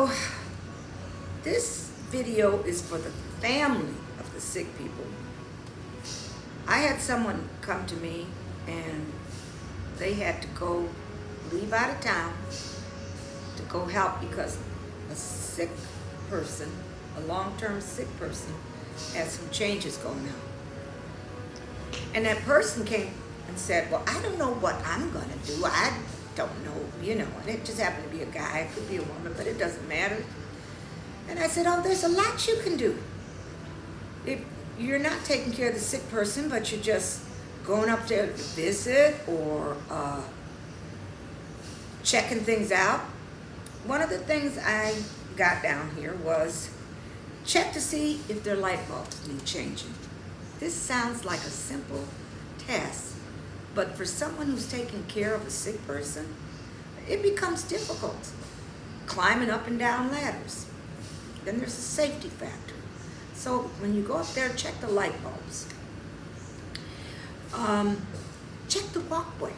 So this video is for the family of the sick people. I had someone come to me and they had to leave out of town to go help because a sick person, a long-term sick person, has some changes going on. And that person came and said, well, I don't know what I'm going to do. I don't know, and it just happened to be a guy. It could be a woman, but it doesn't matter. And I said, oh, there's a lot you can do. If you're not taking care of the sick person, but you're just going up there to visit or checking things out. One of the things I got down here was check to see if their light bulbs need changing. This sounds like a simple task, but for someone who's taking care of a sick person, it becomes difficult. Climbing up and down ladders. Then there's a safety factor. So when you go up there, check the light bulbs. Check the walkway.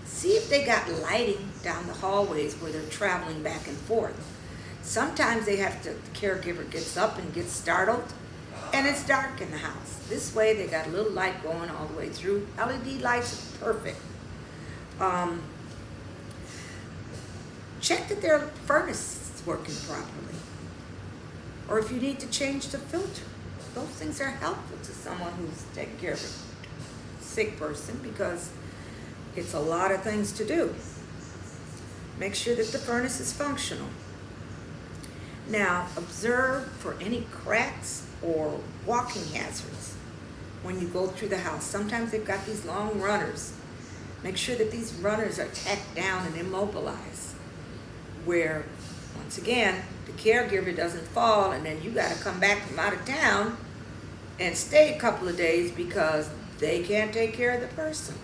See if they got lighting down the hallways where they're traveling back and forth. Sometimes the caregiver gets up and gets startled, and it's dark in the house. This way they got a little light going all the way through. LED lights are perfect. Check that their furnace is working properly. Or if you need to change the filter. Those things are helpful to someone who's taking care of a sick person because it's a lot of things to do. Make sure that the furnace is functional. Now, observe for any cracks or walking hazards when you go through the house. Sometimes they've got these long runners. Make sure that these runners are tacked down and immobilized, where, once again, the caregiver doesn't fall and then you got to come back from out of town and stay a couple of days because they can't take care of the person.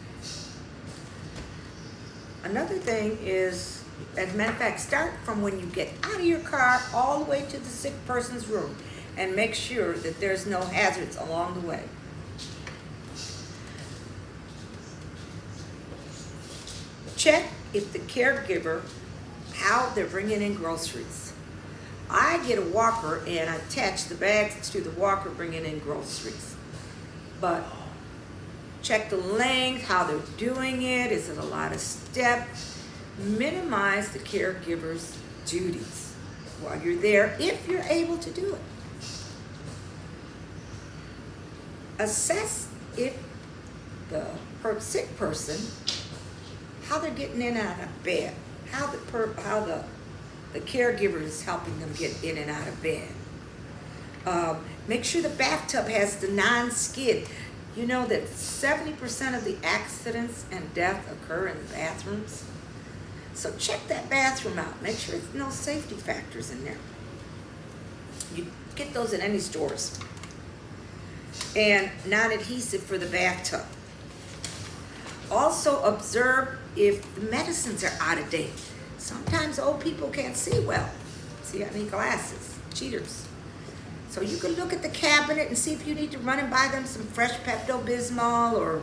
Another thing is, as a matter of fact, start from when you get out of your car all the way to the sick person's room and make sure that there's no hazards along the way. Check if the caregiver, how they're bringing in groceries. I get a walker and I attach the bags to the walker bringing in groceries. But check the length, how they're doing it. Is it a lot of steps? Minimize the caregiver's duties while you're there if you're able to do it. Assess if the sick person, how they're getting in and out of bed, how the caregiver is helping them get in and out of bed. Make sure the bathtub has the non-skid. You know that 70% of the accidents and death occur in the bathrooms. So check that bathroom out. Make sure there's no safety factors in there. You get those at any stores. And non-adhesive for the bathtub. Also observe if the medicines are out of date. Sometimes old people can't see well. See, I need glasses, cheaters. So you can look at the cabinet and see if you need to run and buy them some fresh Pepto-Bismol or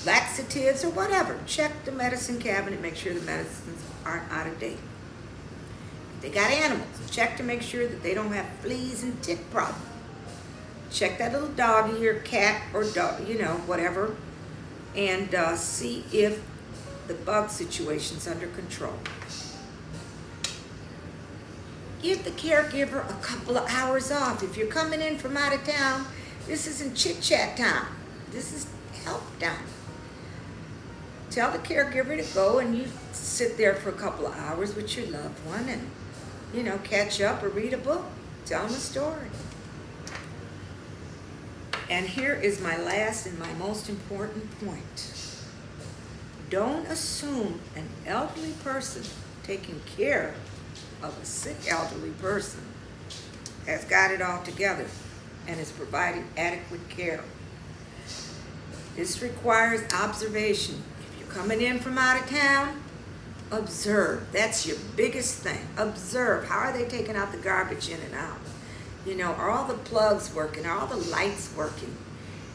laxatives or whatever. Check the medicine cabinet, make sure the medicines aren't out of date. If they got animals, check to make sure that they don't have fleas and tick problem. Check that little doggy or cat or dog, whatever, and see if the bug situation's under control. Give the caregiver a couple of hours off. If you're coming in from out of town, this isn't chit-chat time. This is help time. Tell the caregiver to go and you sit there for a couple of hours with your loved one and, catch up or read a book. Tell them a story. And here is my last and my most important point. Don't assume an elderly person taking care of a sick elderly person has got it all together and is providing adequate care. This requires observation. If you're coming in from out of town, observe. That's your biggest thing. Observe. How are they taking out the garbage in and out? Are all the plugs working? Are all the lights working?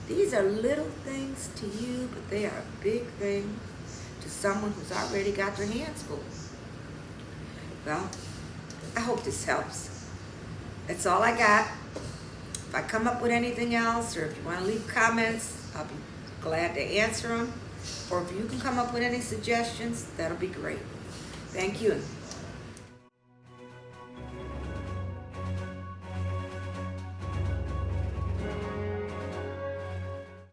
These are little things to you, but they are a big thing to someone who's already got their hands full. Well, I hope this helps. That's all I got. If I come up with anything else, or if you want to leave comments, I'll be glad to answer them. Or if you can come up with any suggestions, that'll be great. Thank you.